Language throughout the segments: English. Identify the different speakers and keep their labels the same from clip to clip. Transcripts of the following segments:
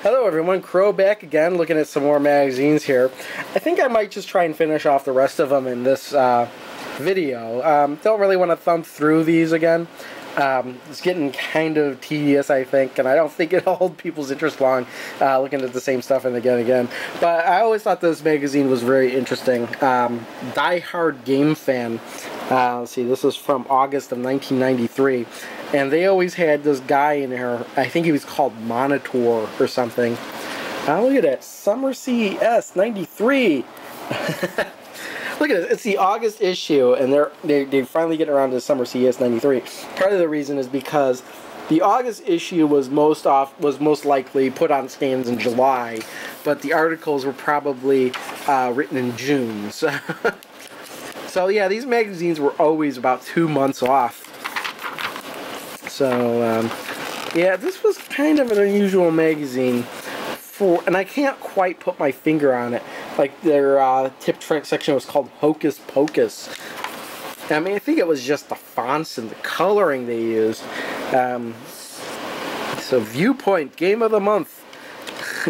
Speaker 1: Hello everyone, Crow back again, looking at some more magazines here. I think I might just try and finish off the rest of them in this video. Don't really want to thumb through these again. It's getting kind of tedious, I think, and I don't think it'll hold people's interest long looking at the same stuff and again. But I always thought this magazine was very interesting. DieHard GameFan. Let's see, this is from August of 1993. And they always had this guy in there, I think he was called Monitor or something. Look at that, Summer CES 93. Look at this, it's the August issue, and they finally get around to Summer CES 93. Part of the reason is because the August issue was most likely put on stands in July, but the articles were probably written in June. So yeah, these magazines were always about 2 months off. So, yeah, this was kind of an unusual magazine and I can't quite put my finger on it. Like, their tip section was called Hocus Pocus. I mean, I think it was just the fonts and the coloring they used. So, Viewpoint, Game of the Month.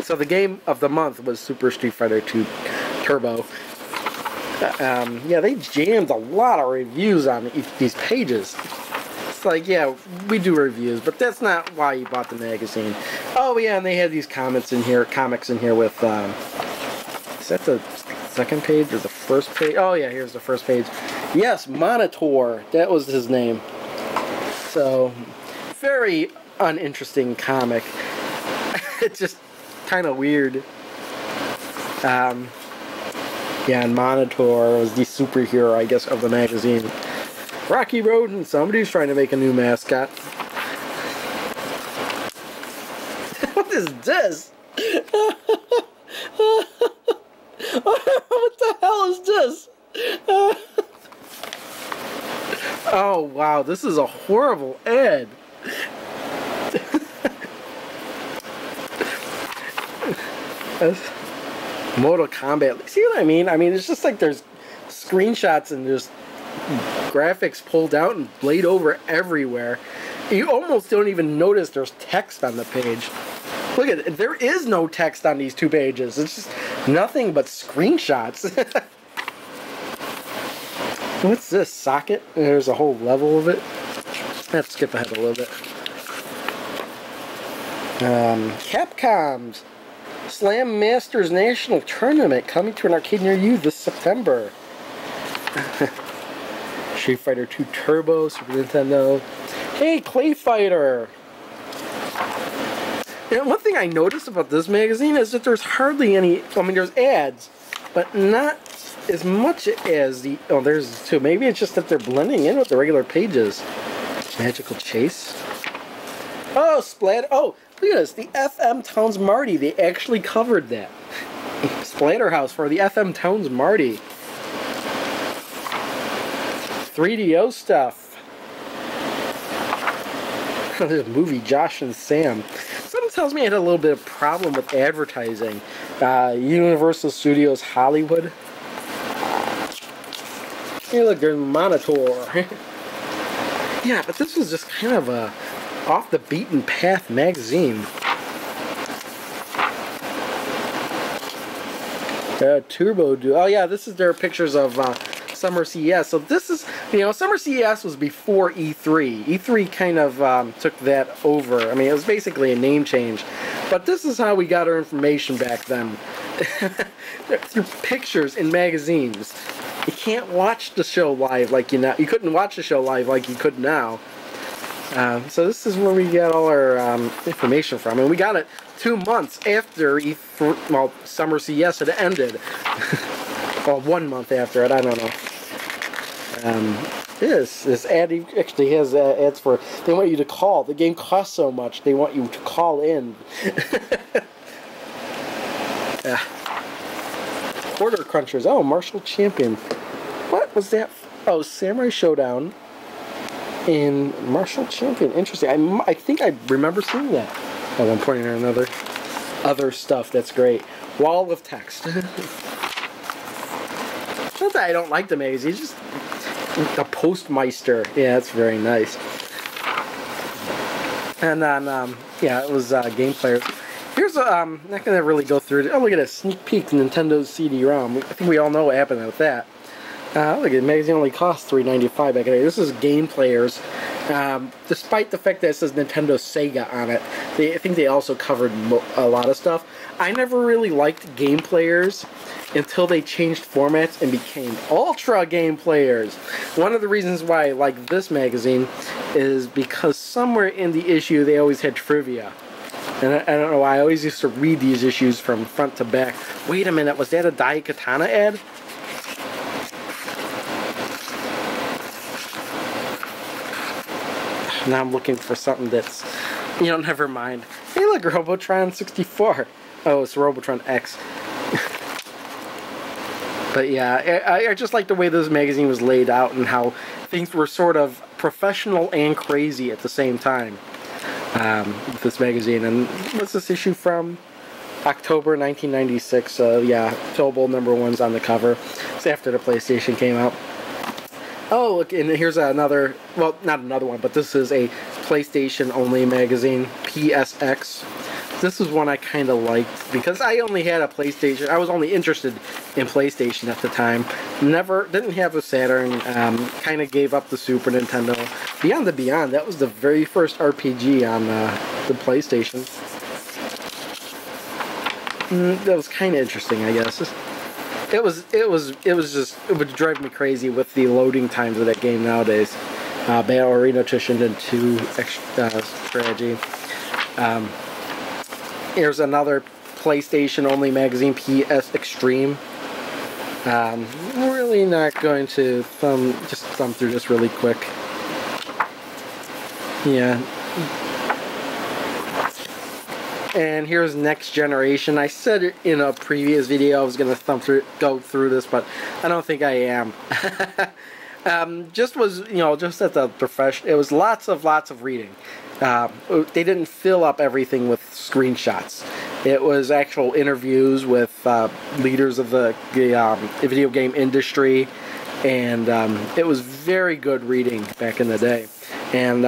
Speaker 1: So, the Game of the Month was Super Street Fighter 2 Turbo. Yeah, they jammed a lot of reviews on these pages. Like, yeah, we do reviews, but that's not why you bought the magazine. Oh yeah, and they had these comics in here with is that the second page or the first page? Oh yeah, here's the first page. Yes, Monitor, that was his name. So, very uninteresting comic. It's just kind of weird. Yeah, and Monitor was the superhero, I guess, of the magazine. Rocky Road, and somebody's trying to make a new mascot. What is this? What the hell is this? Oh wow, this is a horrible ad. Mortal Kombat. See what I mean? I mean, it's just like there's screenshots and there's graphics pulled out and laid over everywhere. You almost don't even notice there's text on the page. Look at it. There is no text on these 2 pages. It's just nothing but screenshots. What's this? Socket? There's a whole level of it. I have to skip ahead a little bit. Capcom's Slam Masters National Tournament coming to an arcade near you this September. Street Fighter 2 Turbo, Super Nintendo. Hey, Clay Fighter! And one thing I noticed about this magazine is that there's hardly any, I mean, there's ads, but not as much as the, oh, there's 2. Maybe it's just that they're blending in with the regular pages. Magical Chase. Oh, Splat, oh, look at this, the FM Towns Marty, they actually covered that. Splatterhouse for the FM Towns Marty. 3DO stuff. This movie, Josh and Sam. Something tells me I had a little bit of problem with advertising. Universal Studios Hollywood. Hey, look, there's Monitor. Yeah, but this was just kind of a off the beaten path magazine. Turbo Duo. Oh yeah, this is their pictures of Summer CES. So this is, you know, Summer CES was before E3. E3 kind of took that over. I mean, it was basically a name change. But this is how we got our information back then. Through pictures in magazines. You can't watch the show live like you now. You couldn't watch the show live like you could now. So this is where we got all our information from. And we got it 2 months after E3, well, Summer CES had ended. Well, 1 month after it, I don't know. This ad actually has ads for, they want you to call. The game costs so much, they want you to call in. Quarter Crunchers. Oh, Martial Champion. What was that? Oh, Samurai Showdown in Martial Champion. Interesting. I think I remember seeing that at one point or another. Other stuff. That's great. Wall of text. Not that I don't like the magazine. It's just the Postmeister. Yeah, that's very nice. And then, yeah, it was Game Players. Here's a, not going to really go through it. Oh, look at this, sneak peek Nintendo's CD-ROM. I think we all know what happened with that. Look, the magazine only cost $3.95 back in the day. This is Game Players. Despite the fact that it says Nintendo Sega on it, I think they also covered a lot of stuff. I never really liked Game Players until they changed formats and became Ultra Game Players. One of the reasons why I like this magazine is because somewhere in the issue they always had trivia. And I don't know why, I always used to read these issues from front to back. Wait a minute, was that a Daikatana ad? Now I'm looking for something that's, you know, never mind. Hey look, Robotron 64. Oh, it's Robotron X. But yeah, I just like the way this magazine was laid out and how things were sort of professional and crazy at the same time with this magazine. And what's this issue from? October 1996. Yeah, Tobal #1's on the cover. It's after the PlayStation came out. Oh, look, and here's another, well, not another one, but this is a PlayStation-only magazine, PSX. This is one I kind of liked, because I only had a PlayStation. I was only interested in PlayStation at the time. Didn't have a Saturn, kind of gave up the Super Nintendo. Beyond the Beyond, that was the very first RPG on the PlayStation. That was kind of interesting, I guess. It would drive me crazy with the loading times of that game nowadays. Battle Arena Attrition and 2 strategy. Here's another PlayStation-only magazine, PS Extreme. Really not going to just thumb through this really quick. Yeah. And here's Next Generation. I said in a previous video I was going to go through this, but I don't think I am. Just at the profession. It was lots of reading. They didn't fill up everything with screenshots. It was actual interviews with leaders of the video game industry, and it was very good reading back in the day. And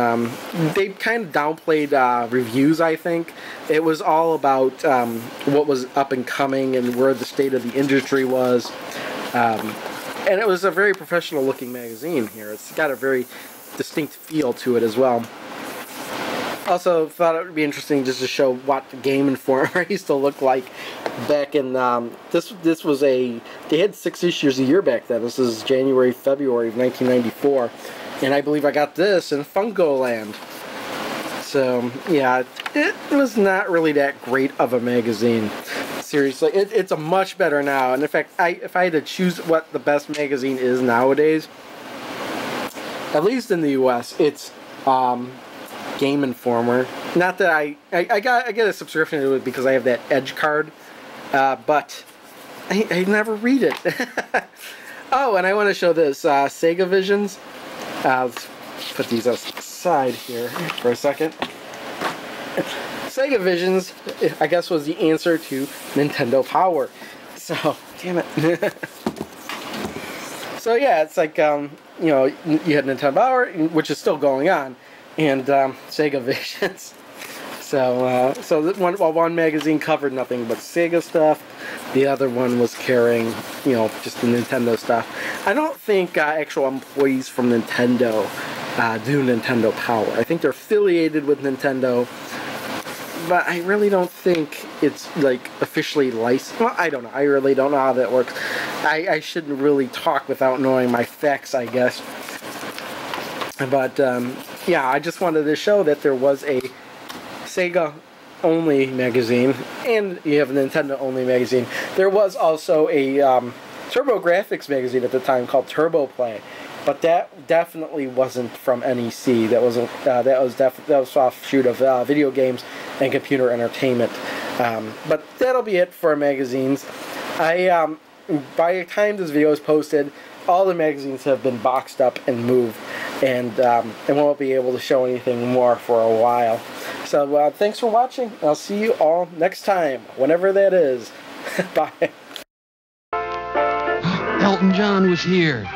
Speaker 1: they kind of downplayed reviews, I think. It was all about what was up and coming and where the state of the industry was. And it was a very professional looking magazine here. It's got a very distinct feel to it as well. Also thought it would be interesting just to show what the Game Informer used to look like back in, this was they had 6 issues a year back then. This is January, February of 1994. And I believe I got this in Funkoland. So, yeah, it was not really that great of a magazine. Seriously, it's a much better now. And in fact, if I had to choose what the best magazine is nowadays, at least in the US, it's Game Informer. Not that I get a subscription to it because I have that Edge card, but I never read it. Oh, and I want to show this Sega Visions. Let's put these aside here for a second. Sega Visions, I guess, was the answer to Nintendo Power. So, damn it. So yeah, it's like, you know, you had Nintendo Power, which is still going on, and Sega Visions. So, one magazine covered nothing but Sega stuff, the other one was carrying, you know, just the Nintendo stuff. I don't think actual employees from Nintendo do Nintendo Power. I think they're affiliated with Nintendo, but I really don't think it's, like, officially licensed. Well, I don't know. I really don't know how that works. I shouldn't really talk without knowing my facts, I guess. But, yeah, I just wanted to show that there was a Sega-only magazine, and you have a Nintendo-only magazine. There was also a TurboGrafx magazine at the time called Turbo Play, but that definitely wasn't from NEC. That was offshoot of video games and computer entertainment. But that'll be it for magazines. By the time this video is posted, all the magazines have been boxed up and moved, and won't be able to show anything more for a while. So thanks for watching. I'll see you all next time, whenever that is. Bye.
Speaker 2: Elton John was here.